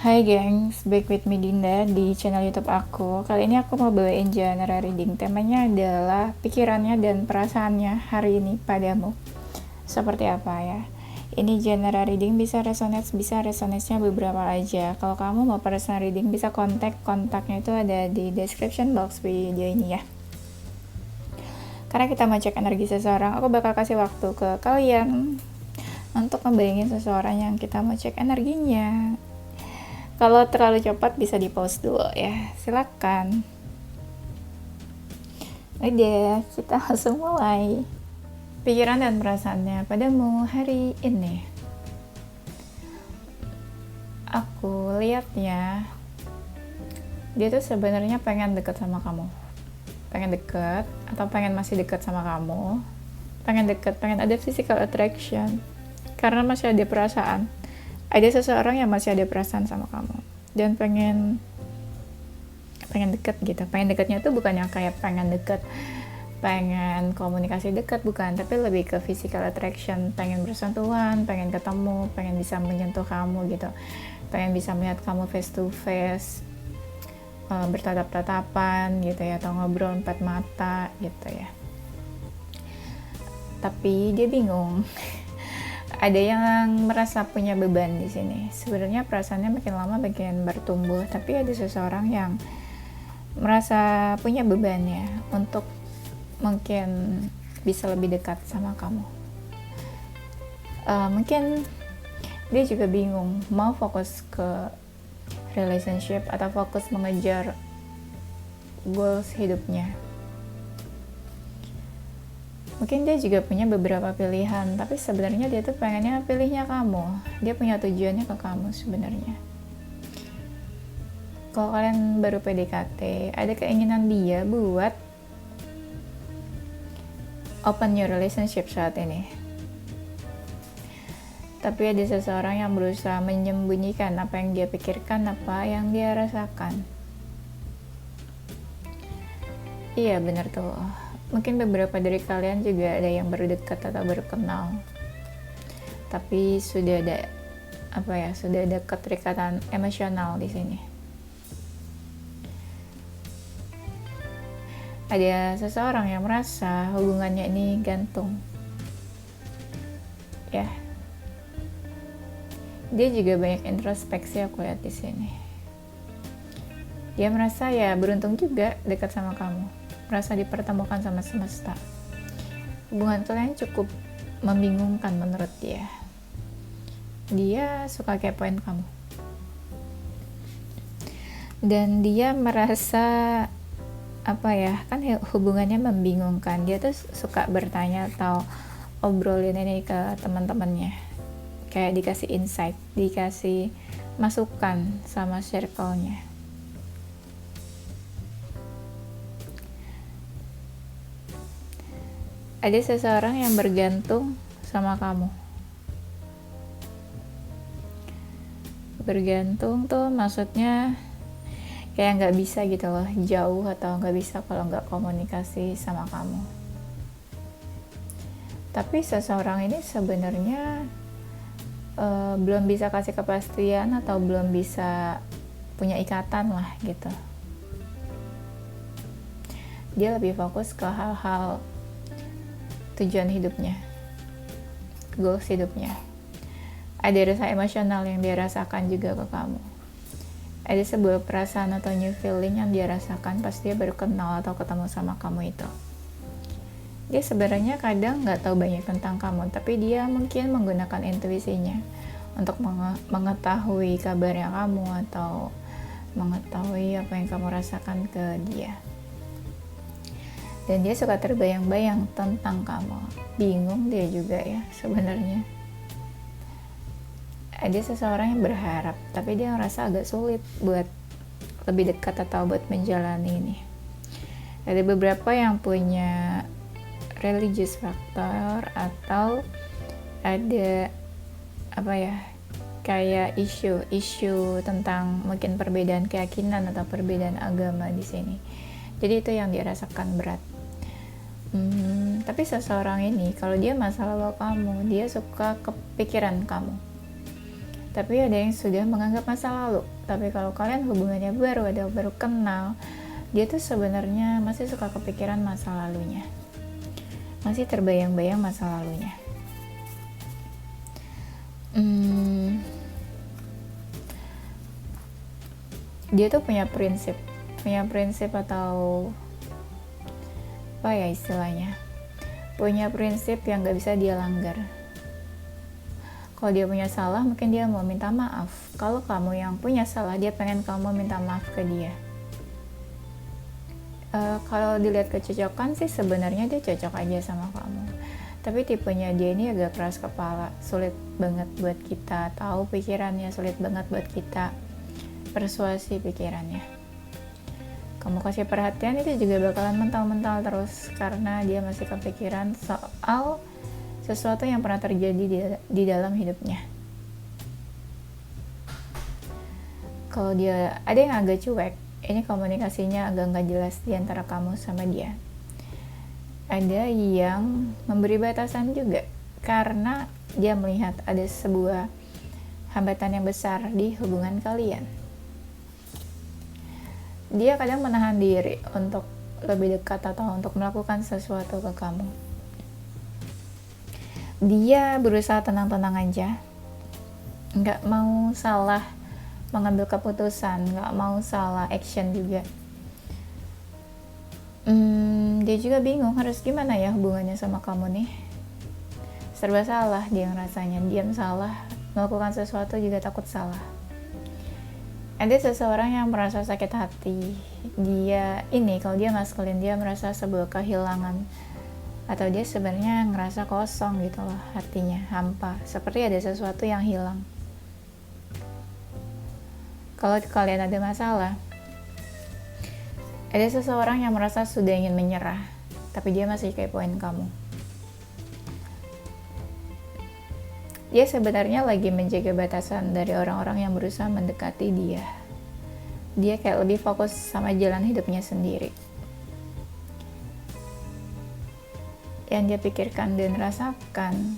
Hai gengs, back with me Dinda di channel YouTube aku. Kali ini aku mau bawain genre reading. Temanya adalah pikirannya dan perasaannya hari ini padamu. Seperti apa ya? Ini genre reading bisa resonance-nya beberapa aja. Kalau kamu mau personal reading bisa kontaknya itu ada di description box video ini ya. Karena kita mau cek energi seseorang, aku bakal kasih waktu ke kalian untuk ngebayangin seseorang yang kita mau cek energinya. Kalau terlalu cepat bisa di pause dulu ya, silakan. Udah, kita langsung mulai. Pikiran dan perasaannya padamu hari ini. Aku lihatnya, dia tuh sebenarnya pengen deket sama kamu. Pengen deket, atau pengen masih deket sama kamu. Pengen deket, pengen ada physical attraction. Karena masih ada perasaan. Ada seseorang yang masih ada perasaan sama kamu dan pengen deket gitu. Pengen deketnya tuh bukan yang kayak pengen deket, pengen komunikasi dekat, bukan, tapi lebih ke physical attraction, pengen bersentuhan, pengen ketemu, pengen bisa menyentuh kamu gitu, pengen bisa melihat kamu face to face, bertatap-tatapan gitu ya, atau ngobrol empat mata gitu ya. Tapi dia bingung. Ada yang merasa punya beban di sini. Sebenarnya perasaannya makin lama makin bertumbuh, tapi ada seseorang yang merasa punya beban ya untuk mungkin bisa lebih dekat sama kamu. Mungkin dia juga bingung mau fokus ke relationship atau fokus mengejar goals hidupnya. Mungkin dia juga punya beberapa pilihan, tapi sebenarnya dia tuh pengennya pilihnya kamu. Dia punya tujuannya ke kamu sebenarnya. Kalau kalian baru PDKT, ada keinginan dia buat open your relationship saat ini. Tapi ada seseorang yang berusaha menyembunyikan apa yang dia pikirkan, apa yang dia rasakan. Iya, benar tuh. Mungkin beberapa dari kalian juga ada yang baru dekat atau baru kenal, tapi sudah ada keterikatan emosional di sini. Ada seseorang yang merasa hubungannya ini gantung, ya. Dia juga banyak introspeksi, aku lihat di sini. Dia merasa ya beruntung juga dekat sama kamu, merasa dipertemukan sama semesta. Hubungan kalian cukup membingungkan menurut dia. Dia suka kepoin kamu. Dan dia merasa kan hubungannya membingungkan. Dia tuh suka bertanya atau obrolin ini ke teman-temannya. Kayak dikasih insight, dikasih masukan sama circle-nya. Ada seseorang yang bergantung sama kamu. Bergantung tuh maksudnya kayak nggak bisa gitu loh, jauh atau nggak bisa kalau nggak komunikasi sama kamu. Tapi seseorang ini sebenarnya belum bisa kasih kepastian atau belum bisa punya ikatan lah gitu. Dia lebih fokus ke hal-hal tujuan hidupnya, goals hidupnya. Ada rasa emosional yang dia rasakan juga ke kamu. Ada sebuah perasaan atau new feeling yang dia rasakan pas dia baru kenal atau ketemu sama kamu itu. Dia sebenarnya kadang nggak tahu banyak tentang kamu, tapi dia mungkin menggunakan intuisinya untuk mengetahui kabarnya kamu atau mengetahui apa yang kamu rasakan ke dia. Dan dia suka terbayang-bayang tentang kamu. Bingung dia juga ya sebenarnya. Ada seseorang yang berharap, tapi dia ngerasa agak sulit buat lebih dekat atau buat menjalani ini. Ada beberapa yang punya religious factor atau ada kayak isu tentang mungkin perbedaan keyakinan atau perbedaan agama di sini. Jadi itu yang dia rasakan berat. Tapi seseorang ini kalau dia masa lalu kamu, dia suka kepikiran kamu. Tapi ada yang sudah menganggap masa lalu. Tapi kalau kalian hubungannya baru kenal, dia tuh sebenarnya masih suka kepikiran masa lalunya. Masih terbayang-bayang masa lalunya. Dia tuh punya prinsip atau apa ya istilahnya, punya prinsip yang gak bisa dia langgar. Kalau dia punya salah, mungkin dia mau minta maaf. Kalau kamu yang punya salah, dia pengen kamu minta maaf ke dia. Kalau dilihat kecocokan sih sebenarnya dia cocok aja sama kamu. Tapi tipenya dia ini agak keras kepala, sulit banget buat kita tahu pikirannya, sulit banget buat kita persuasi pikirannya. Kamu kasih perhatian itu juga bakalan mental-mental terus, karena dia masih kepikiran soal sesuatu yang pernah terjadi di dalam hidupnya. Kalau dia ada yang agak cuek, ini komunikasinya agak nggak jelas di antara kamu sama dia. Ada yang memberi batasan juga, karena dia melihat ada sebuah hambatan yang besar di hubungan kalian. Dia kadang menahan diri untuk lebih dekat atau untuk melakukan sesuatu ke kamu. Dia berusaha tenang-tenang aja, nggak mau salah mengambil keputusan, nggak mau salah action juga. Dia juga bingung harus gimana ya hubungannya sama kamu nih. Serba salah dia ngerasanya, diam salah, melakukan sesuatu juga takut salah. Ada seseorang yang merasa sakit hati. Dia ini, kalau dia maskulin, dia merasa sebuah kehilangan, atau dia sebenarnya ngerasa kosong gitu loh, hatinya hampa, seperti ada sesuatu yang hilang. Kalau kalian ada masalah, ada seseorang yang merasa sudah ingin menyerah, tapi dia masih kepoin kamu. Dia sebenarnya lagi menjaga batasan dari orang-orang yang berusaha mendekati dia. Dia kayak lebih fokus sama jalan hidupnya sendiri. Yang dia pikirkan dan rasakan,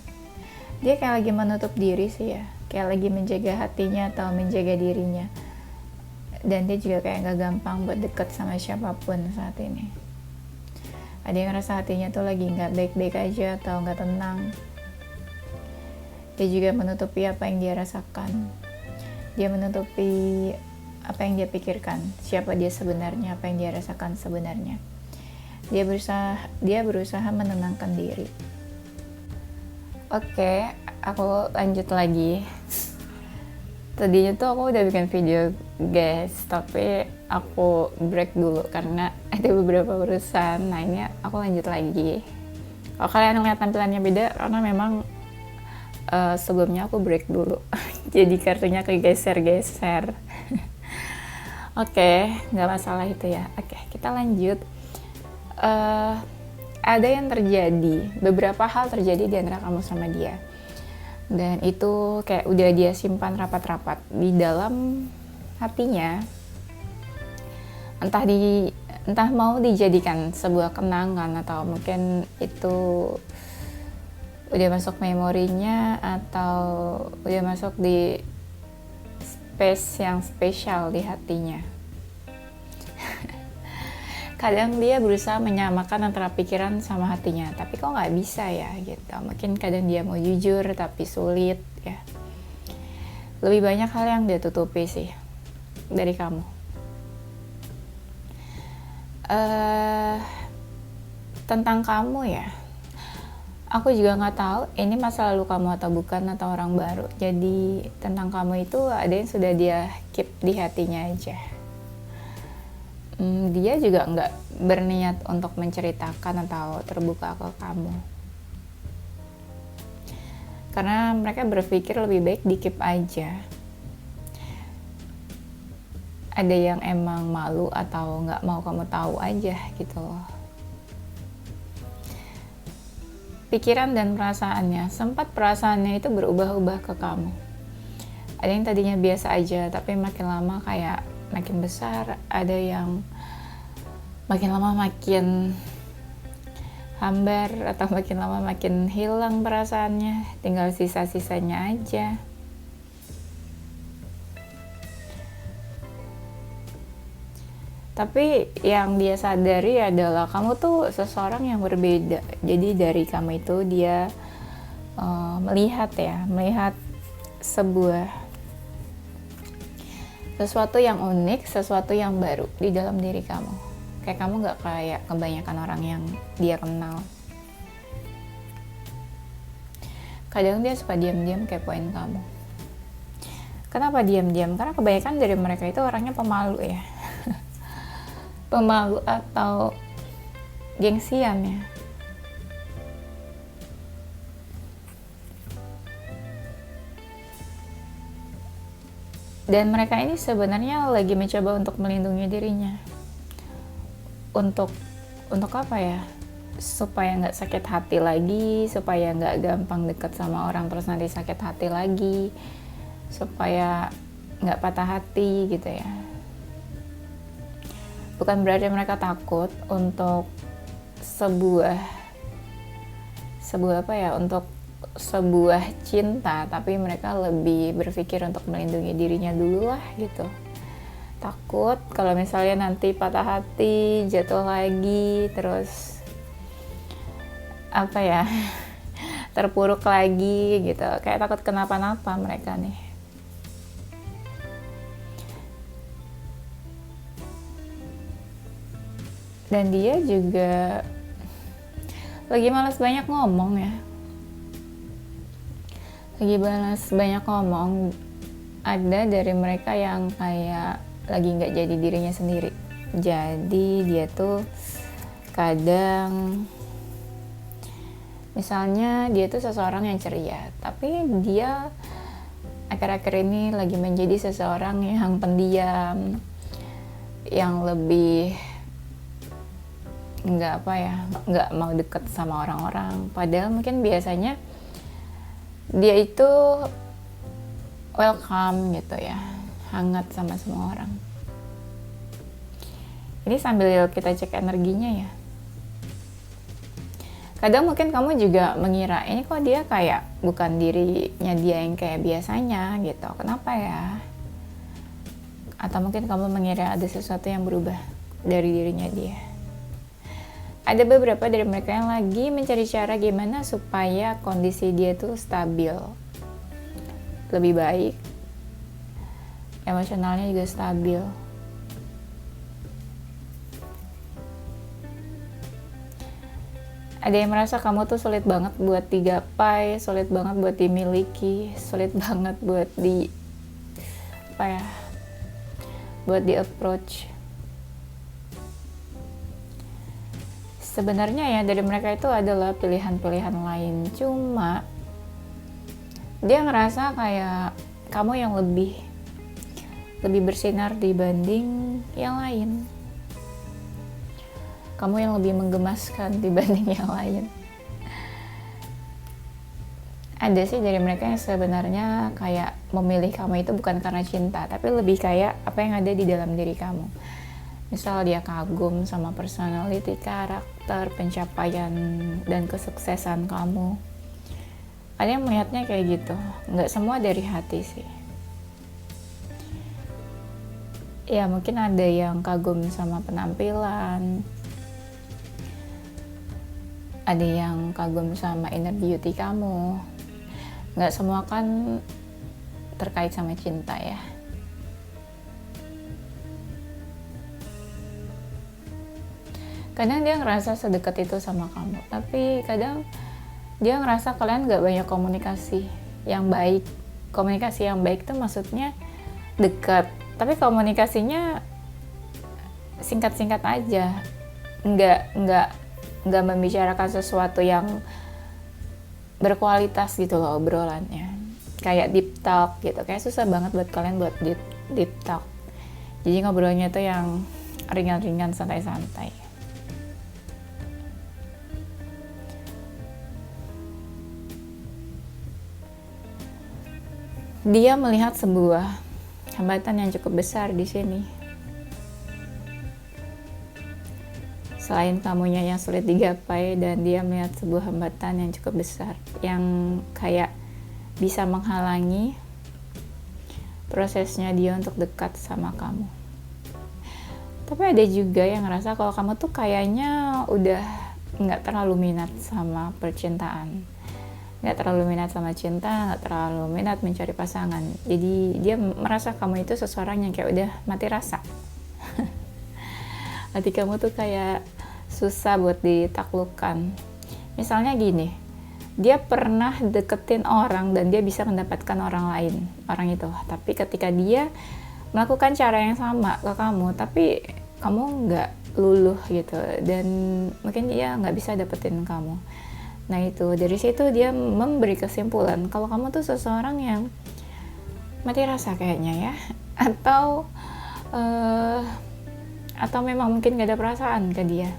dia kayak lagi menutup diri sih ya, kayak lagi menjaga hatinya atau menjaga dirinya. Dan dia juga kayak gak gampang buat deket sama siapapun saat ini. Ada yang ngerasa hatinya tuh lagi gak baik-baik aja atau gak tenang. Dia juga menutupi apa yang dia rasakan. Dia menutupi apa yang dia pikirkan, siapa dia sebenarnya, apa yang dia rasakan sebenarnya. Dia berusaha menenangkan diri. Oke, aku lanjut lagi. Tadinya tuh aku udah bikin video guys, tapi aku break dulu karena ada beberapa urusan. Nah ini aku lanjut lagi. Kalau kalian ngeliat tampilannya beda, karena memang sebelumnya aku break dulu. Jadi kartunya kegeser-geser. Oke, nggak masalah itu ya. Oke, kita lanjut. Ada yang terjadi, beberapa hal terjadi di antara kamu sama dia. Dan itu kayak udah dia simpan rapat-rapat di dalam hatinya. Entah mau dijadikan sebuah kenangan atau mungkin itu udah masuk memorinya atau udah masuk di space yang spesial di hatinya. Kadang dia berusaha menyamakan antara pikiran sama hatinya, tapi kok nggak bisa ya gitu. Mungkin kadang dia mau jujur tapi sulit ya. Lebih banyak hal yang dia tutupi sih dari kamu. Tentang kamu ya, aku juga nggak tahu ini masa lalu kamu atau bukan, atau orang baru. Jadi tentang kamu itu ada yang sudah dia keep di hatinya aja. Dia juga nggak berniat untuk menceritakan atau terbuka ke kamu. Karena mereka berpikir lebih baik di keep aja. Ada yang emang malu atau nggak mau kamu tahu aja gitu loh. Pikiran dan perasaannya, sempat perasaannya itu berubah-ubah ke kamu. Ada yang tadinya biasa aja, tapi makin lama kayak makin besar. Ada yang makin lama makin hambar, atau makin lama makin hilang perasaannya, tinggal sisa-sisanya aja. Tapi yang dia sadari adalah kamu tuh seseorang yang berbeda. Jadi dari kamu itu dia melihat sebuah sesuatu yang unik, sesuatu yang baru di dalam diri kamu. Kayak kamu gak kayak kebanyakan orang yang dia kenal. Kadang dia suka diam-diam kepoin kamu. Kenapa diam-diam? Karena kebanyakan dari mereka itu orangnya pemalu ya. Pemalu atau gengsian ya. Dan mereka ini sebenarnya lagi mencoba untuk melindungi dirinya. Untuk apa ya? Supaya nggak sakit hati lagi, supaya nggak gampang deket sama orang terus nanti sakit hati lagi, supaya nggak patah hati gitu ya. Bukan berarti mereka takut untuk untuk sebuah cinta, tapi mereka lebih berpikir untuk melindungi dirinya dulu lah gitu. Takut kalau misalnya nanti patah hati, jatuh lagi, terus terpuruk lagi gitu, kayak takut kenapa-napa mereka nih. Dan dia juga lagi malas banyak ngomong ya. Ada dari mereka yang kayak lagi nggak jadi dirinya sendiri. Jadi dia tuh kadang, misalnya dia tuh seseorang yang ceria, tapi dia akhir-akhir ini lagi menjadi seseorang yang pendiam, yang lebih nggak mau deket sama orang-orang. Padahal mungkin biasanya dia itu welcome gitu ya, hangat sama semua orang. Ini sambil kita cek energinya ya. Kadang mungkin kamu juga mengira ini kok dia kayak bukan dirinya dia yang kayak biasanya gitu, kenapa ya? Atau mungkin kamu mengira ada sesuatu yang berubah dari dirinya dia. Ada beberapa dari mereka yang lagi mencari cara gimana supaya kondisi dia tuh stabil, lebih baik, emosionalnya juga stabil. Ada yang merasa kamu tuh sulit banget buat digapai, sulit banget buat dimiliki, sulit banget buat buat di approach. Sebenarnya ya dari mereka itu adalah pilihan-pilihan lain, cuma dia ngerasa kayak kamu yang lebih bersinar dibanding yang lain. Kamu yang lebih menggemaskan dibanding yang lain. Ada sih dari mereka yang sebenarnya kayak memilih kamu itu bukan karena cinta, tapi lebih kayak apa yang ada di dalam diri kamu. Misal dia kagum sama personality, karakter, pencapaian, dan kesuksesan kamu. Ada yang melihatnya kayak gitu. Nggak semua dari hati sih. Ya mungkin ada yang kagum sama penampilan, ada yang kagum sama inner beauty kamu. Nggak semua kan terkait sama cinta ya. Kadang dia ngerasa sedekat itu sama kamu, tapi kadang dia ngerasa kalian nggak banyak komunikasi yang baik. Komunikasi yang baik tuh maksudnya dekat, tapi komunikasinya singkat-singkat aja, nggak membicarakan sesuatu yang berkualitas gitu loh obrolannya. Kayak deep talk gitu, kayak susah banget buat kalian buat deep talk. Jadi ngobrolnya tuh yang ringan-ringan, santai-santai. Dia melihat sebuah hambatan yang cukup besar di sini. Selain kamunya yang sulit digapai, dan dia melihat sebuah hambatan yang cukup besar yang kayak bisa menghalangi prosesnya dia untuk dekat sama kamu. Tapi ada juga yang ngerasa kalau kamu tuh kayaknya udah nggak terlalu minat sama percintaan, nggak terlalu minat sama cinta, nggak terlalu minat mencari pasangan. Jadi dia merasa kamu itu seseorang yang kayak udah mati rasa. Hati kamu tuh kayak susah buat ditaklukkan. Misalnya gini, dia pernah deketin orang dan dia bisa mendapatkan orang lain, orang itu. Tapi ketika dia melakukan cara yang sama ke kamu, tapi kamu nggak luluh gitu, dan mungkin dia nggak bisa dapetin kamu. Nah itu, dari situ dia memberi kesimpulan kalau kamu tuh seseorang yang mati rasa kayaknya ya, atau memang mungkin gak ada perasaan ke dia.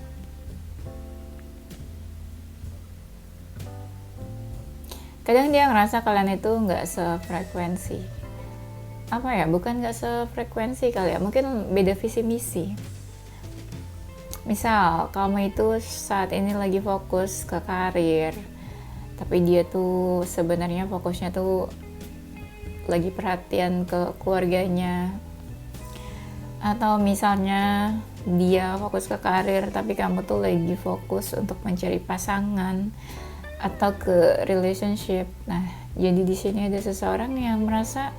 Kadang dia ngerasa kalian itu nggak sefrekuensi. Apa ya, bukan nggak sefrekuensi kali ya, mungkin beda visi misi. Misal kamu itu saat ini lagi fokus ke karir, tapi dia tuh sebenarnya fokusnya tuh lagi perhatian ke keluarganya. Atau misalnya dia fokus ke karir tapi kamu tuh lagi fokus untuk mencari pasangan atau ke relationship. Nah, jadi di sini ada seseorang yang merasa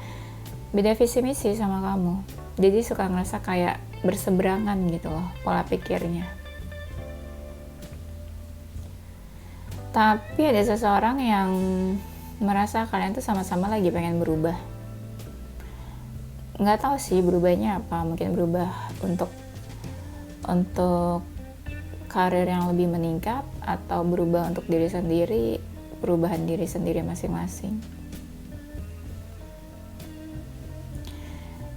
beda visi misi sama kamu. Jadi suka ngerasa kayak berseberangan gitu loh pola pikirnya. Tapi ada seseorang yang merasa kalian tuh sama-sama lagi pengen berubah. Nggak tahu sih berubahnya apa, mungkin berubah untuk karir yang lebih meningkat, atau berubah untuk diri sendiri, perubahan diri sendiri masing-masing.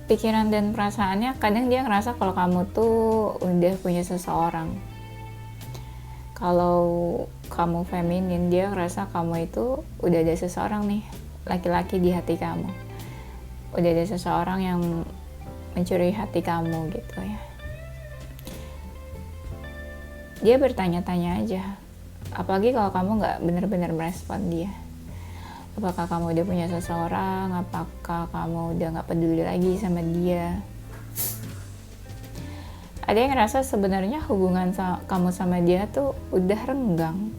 Pikiran dan perasaannya kadang dia ngerasa kalau kamu tuh udah punya seseorang. Kalau kamu feminin, dia ngerasa kamu itu udah ada seseorang nih, laki-laki di hati kamu. Udah ada seseorang yang mencuri hati kamu gitu ya. Dia bertanya-tanya aja, apalagi kalau kamu nggak benar-benar merespon dia. Apakah kamu udah punya seseorang? Apakah kamu udah nggak peduli lagi sama dia? Ada yang ngerasa sebenarnya hubungan kamu sama dia tuh udah renggang,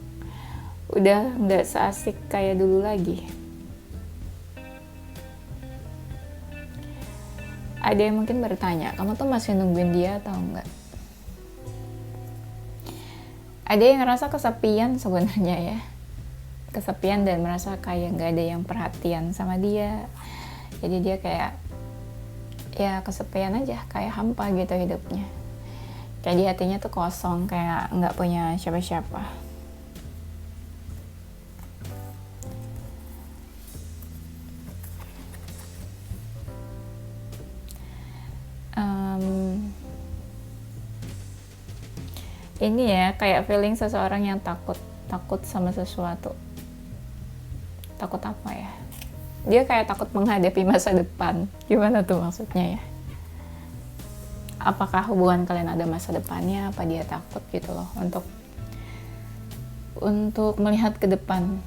udah nggak seasik kayak dulu lagi. Ada yang mungkin bertanya, kamu tuh masih nungguin dia atau enggak? Ada yang ngerasa kesepian sebenarnya ya, kesepian dan merasa kayak nggak ada yang perhatian sama dia. Jadi dia kayak ya kesepian aja, kayak hampa gitu hidupnya. Kayak di hatinya tuh kosong, kayak nggak punya siapa-siapa. Ini ya kayak feeling seseorang yang takut sama sesuatu. Takut apa ya? Dia kayak takut menghadapi masa depan. Gimana tuh maksudnya ya? Apakah hubungan kalian ada masa depannya? Apa dia takut gitu loh untuk melihat ke depan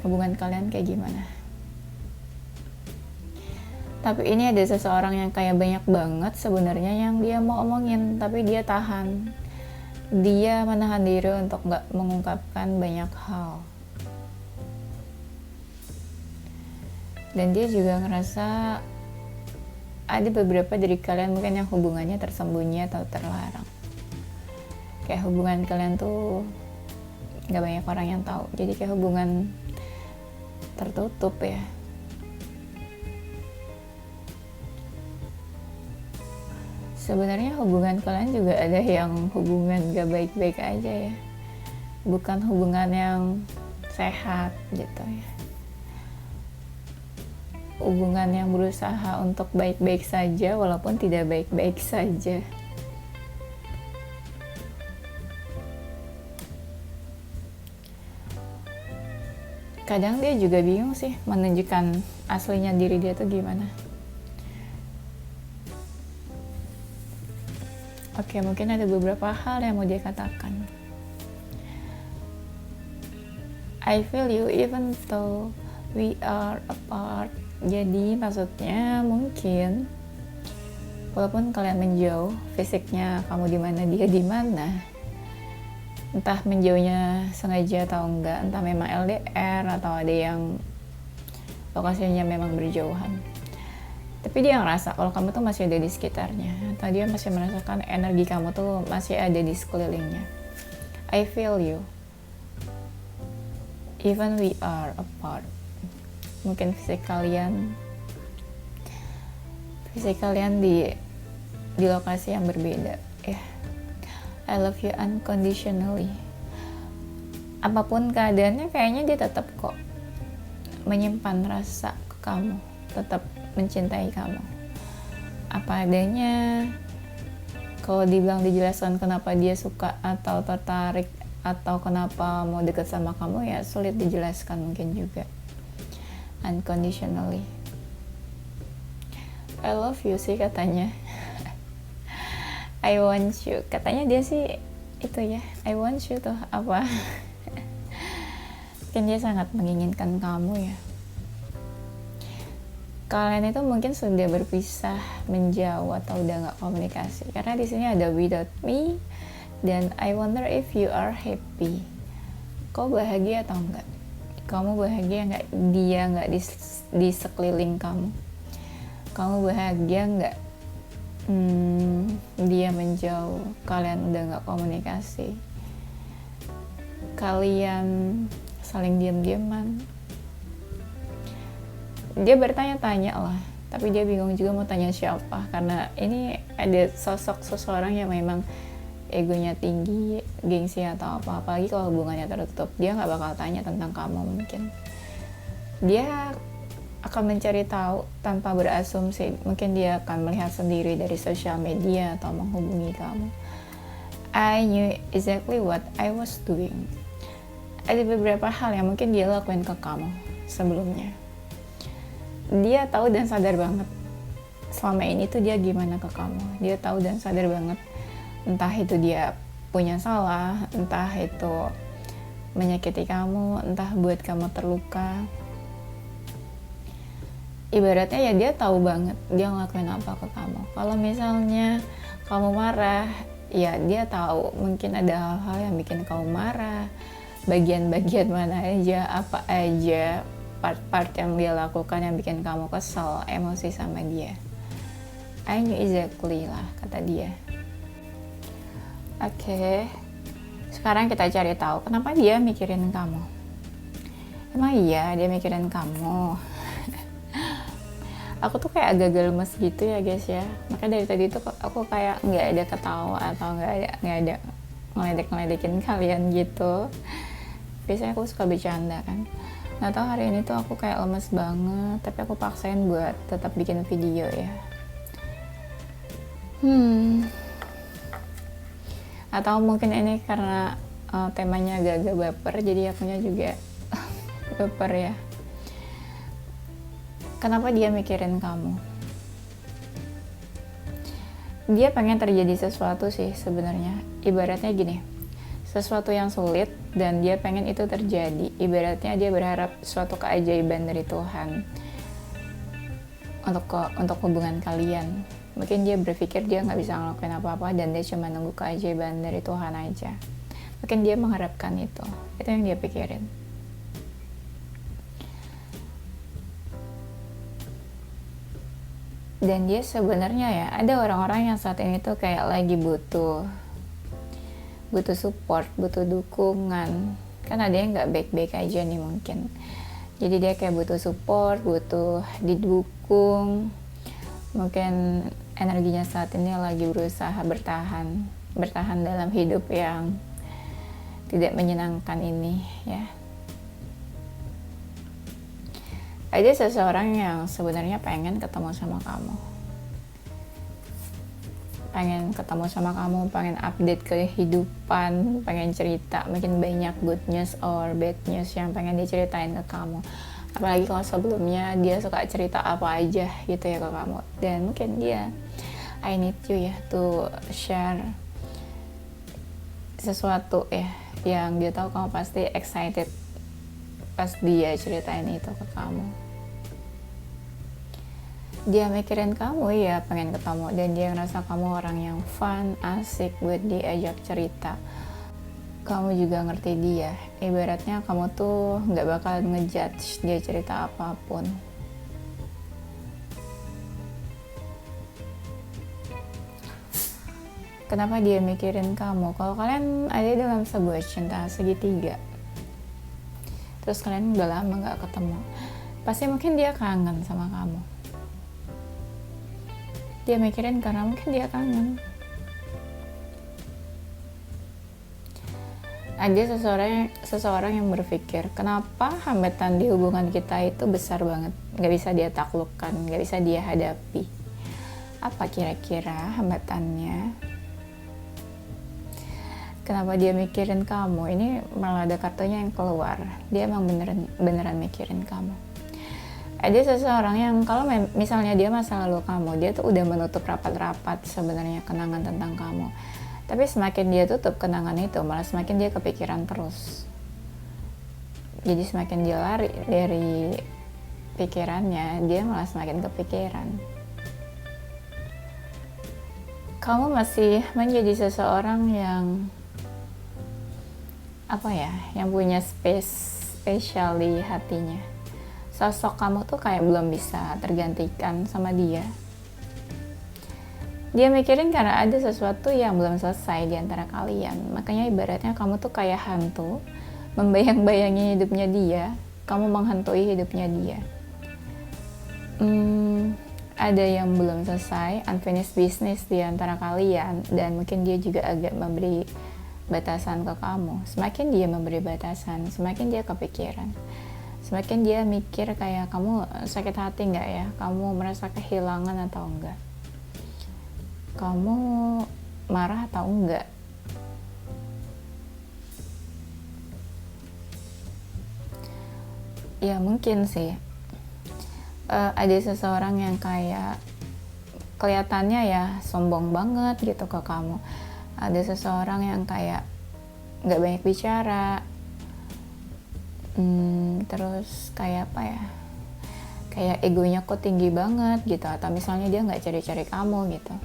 hubungan kalian kayak gimana? Tapi ini ada seseorang yang kayak banyak banget sebenarnya yang dia mau omongin, tapi dia tahan. Dia menahan diri untuk nggak mengungkapkan banyak hal. Dan dia juga ngerasa ada beberapa dari kalian mungkin yang hubungannya tersembunyi atau terlarang. Kayak hubungan kalian tuh nggak banyak orang yang tahu. Jadi kayak hubungan tertutup ya. Sebenarnya hubungan kalian juga ada yang hubungan gak baik-baik aja ya. Bukan hubungan yang sehat gitu ya. Hubungan yang berusaha untuk baik-baik saja walaupun tidak baik-baik saja. Kadang dia juga bingung sih menunjukkan aslinya diri dia tuh gimana. Oke, mungkin ada beberapa hal yang mau dia katakan. I feel you even though we are apart. Jadi maksudnya mungkin walaupun kalian menjauh, fisiknya kamu di mana dia di mana, entah menjauhnya sengaja atau enggak, entah memang LDR atau ada yang lokasinya memang berjauhan, tapi dia ngerasa kalau kamu tuh masih ada di sekitarnya, atau dia masih merasakan energi kamu tuh masih ada di sekelilingnya. I feel you even we are apart. Mungkin fisik kalian di lokasi yang berbeda ya. I love you unconditionally. Apapun keadaannya, kayaknya dia tetap kok menyimpan rasa ke kamu, tetap mencintai kamu apa adanya. Kalau dibilang dijelaskan kenapa dia suka atau tertarik atau kenapa mau deket sama kamu, ya sulit dijelaskan mungkin juga. Unconditionally I love you sih katanya. I want you, katanya dia sih itu ya, I want you tuh apa. Mungkin dia sangat menginginkan kamu ya. Kalian itu mungkin sudah berpisah, menjauh, atau udah nggak komunikasi, karena di sini ada without me dan I wonder if you are happy. Kau bahagia atau enggak? Kamu bahagia nggak dia nggak di sekeliling kamu? Kamu bahagia nggak dia menjauh, kalian udah nggak komunikasi, kalian saling diam-diaman? Dia bertanya-tanya lah, tapi dia bingung juga mau tanya siapa, karena ini ada sosok seseorang yang memang egonya tinggi, gengsi atau apa, apalagi kalau hubungannya tertutup. Dia nggak bakal tanya tentang kamu, mungkin dia akan mencari tahu tanpa berasumsi. Mungkin dia akan melihat sendiri dari sosial media atau menghubungi kamu. I knew exactly what I was doing. Ada beberapa hal yang mungkin dia lakuin ke kamu sebelumnya. Dia tahu dan sadar banget selama ini tuh dia gimana ke kamu. Dia tahu dan sadar banget, entah itu dia punya salah, entah itu menyakiti kamu, entah buat kamu terluka. Ibaratnya ya dia tahu banget dia ngelakuin apa ke kamu. Kalau misalnya kamu marah, ya dia tahu mungkin ada hal-hal yang bikin kamu marah, bagian-bagian mana aja, apa aja part-part yang dia lakukan yang bikin kamu kesel, emosi sama dia. I knew exactly lah, kata dia. Oke, sekarang kita cari tahu kenapa dia mikirin kamu. Emang iya dia mikirin kamu? Aku tuh kayak agak lemes gitu ya guys ya, makanya dari tadi tuh aku kayak nggak ada ketawa atau nggak ada ngeledek-ngeledekin kalian gitu. Biasanya aku suka bercanda kan. Nggak tahu hari ini tuh aku kayak lemes banget, tapi aku paksain buat tetap bikin video ya. Atau mungkin ini karena temanya agak-agak baper, jadi akunya juga baper ya. Kenapa dia mikirin kamu? Dia pengen terjadi sesuatu sih sebenarnya. Ibaratnya gini, sesuatu yang sulit dan dia pengen itu terjadi. Ibaratnya dia berharap suatu keajaiban dari Tuhan untuk hubungan kalian. Mungkin dia berpikir dia nggak bisa ngelakuin apa-apa dan dia cuma nunggu keajaiban dari Tuhan aja. Mungkin dia mengharapkan itu yang dia pikirin. Dan dia sebenarnya ya, ada orang-orang yang saat ini tuh kayak lagi butuh support, butuh dukungan. Kan ada yang nggak baik-baik aja nih mungkin. Jadi dia kayak butuh support, butuh didukung. Mungkin energinya saat ini lagi berusaha bertahan dalam hidup yang tidak menyenangkan ini ya. Ada seseorang yang sebenarnya pengen ketemu sama kamu. Pengen update kehidupan, pengen cerita, mungkin banyak good news or bad news yang pengen diceritain ke kamu. Apalagi kalau sebelumnya dia suka cerita apa aja gitu ya ke kamu. Dan mungkin dia, I need you ya to share sesuatu ya yang dia tahu kamu pasti excited pas dia ceritain itu ke kamu. Dia mikirin kamu, ya pengen ketemu, dan dia ngerasa kamu orang yang fun, asik buat diajak cerita. Kamu juga ngerti dia, ibaratnya kamu tuh nggak bakal ngejudge dia cerita apapun. Kenapa dia mikirin kamu? Kalau kalian ada dalam sebuah cinta segitiga, terus kalian udah lama gak ketemu, pasti mungkin dia kangen sama kamu. Dia mikirin karena mungkin dia kangen. Ada seseorang yang berpikir, kenapa hambatan di hubungan kita itu besar banget, gak bisa dia taklukkan, gak bisa dia hadapi. Apa kira-kira hambatannya? Kenapa dia mikirin kamu? Ini malah ada kartunya yang keluar. Dia emang beneran mikirin kamu. Ada seseorang yang kalau misalnya dia masa lalu kamu, dia tuh udah menutup rapat-rapat sebenarnya kenangan tentang kamu. Tapi semakin dia tutup kenangan itu, malah semakin dia kepikiran terus. Jadi semakin dia lari dari pikirannya, dia malah semakin kepikiran. Kamu masih menjadi seseorang yang yang punya spesial di hatinya. Sosok kamu tuh kayak belum bisa tergantikan sama dia. Dia mikirin karena ada sesuatu yang belum selesai di antara kalian. Makanya ibaratnya kamu tuh kayak hantu, membayang-bayangi hidupnya dia, kamu menghantui hidupnya dia. Ada yang belum selesai, unfinished business di antara kalian, dan mungkin dia juga agak memberi batasan ke kamu. Semakin dia memberi batasan, semakin dia kepikiran, semakin dia mikir kayak kamu sakit hati nggak ya, kamu merasa kehilangan atau enggak, kamu marah atau enggak. Ya mungkin sih ada seseorang yang kayak kelihatannya ya sombong banget gitu ke kamu. Ada seseorang yang kayak gak banyak bicara, terus kayak kayak egonya kok tinggi banget gitu, atau misalnya dia gak cari-cari kamu gitu.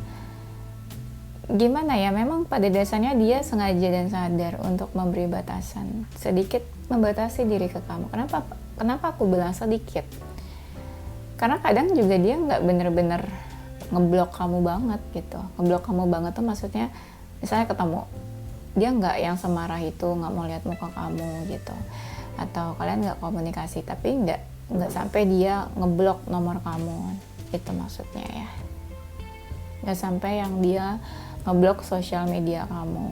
Gimana ya, memang pada dasarnya dia sengaja dan sadar untuk memberi batasan, sedikit membatasi diri ke kamu. Kenapa aku bilang sedikit? Karena kadang juga dia gak bener-bener ngeblok kamu banget gitu. Ngeblok kamu banget tuh maksudnya, misalnya ketemu, dia nggak yang semarah itu, nggak mau lihat muka kamu gitu, atau kalian nggak komunikasi, tapi nggak sampai dia ngeblok nomor kamu, itu maksudnya ya. Nggak sampai yang dia ngeblok sosial media kamu.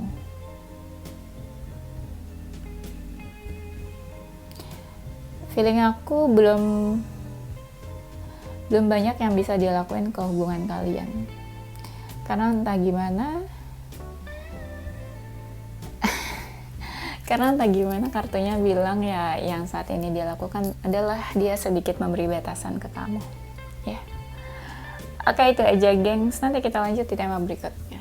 Feeling aku belum banyak yang bisa dia lakuin ke hubungan kalian, karena entah gimana kartunya bilang ya yang saat ini dia lakukan adalah dia sedikit memberi batasan ke kamu ya. Oke, itu aja gengs, nanti kita lanjut di tema berikutnya.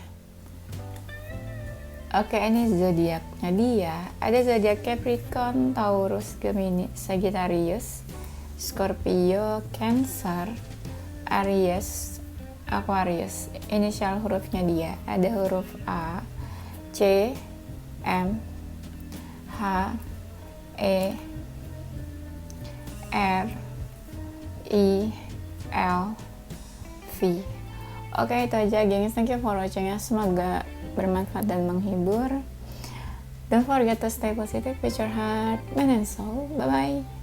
Oke, ini zodiaknya dia. Ada zodiak Capricorn, Taurus, Gemini, Sagittarius, Scorpio, Cancer, Aries, Aquarius. Inisial hurufnya dia ada huruf A, C, M, H, E, R, I, L, V. Oke, itu aja gengs, thank you for watching ya, semoga bermanfaat dan menghibur. Don't forget to stay positive with your heart, mind and soul. Bye bye.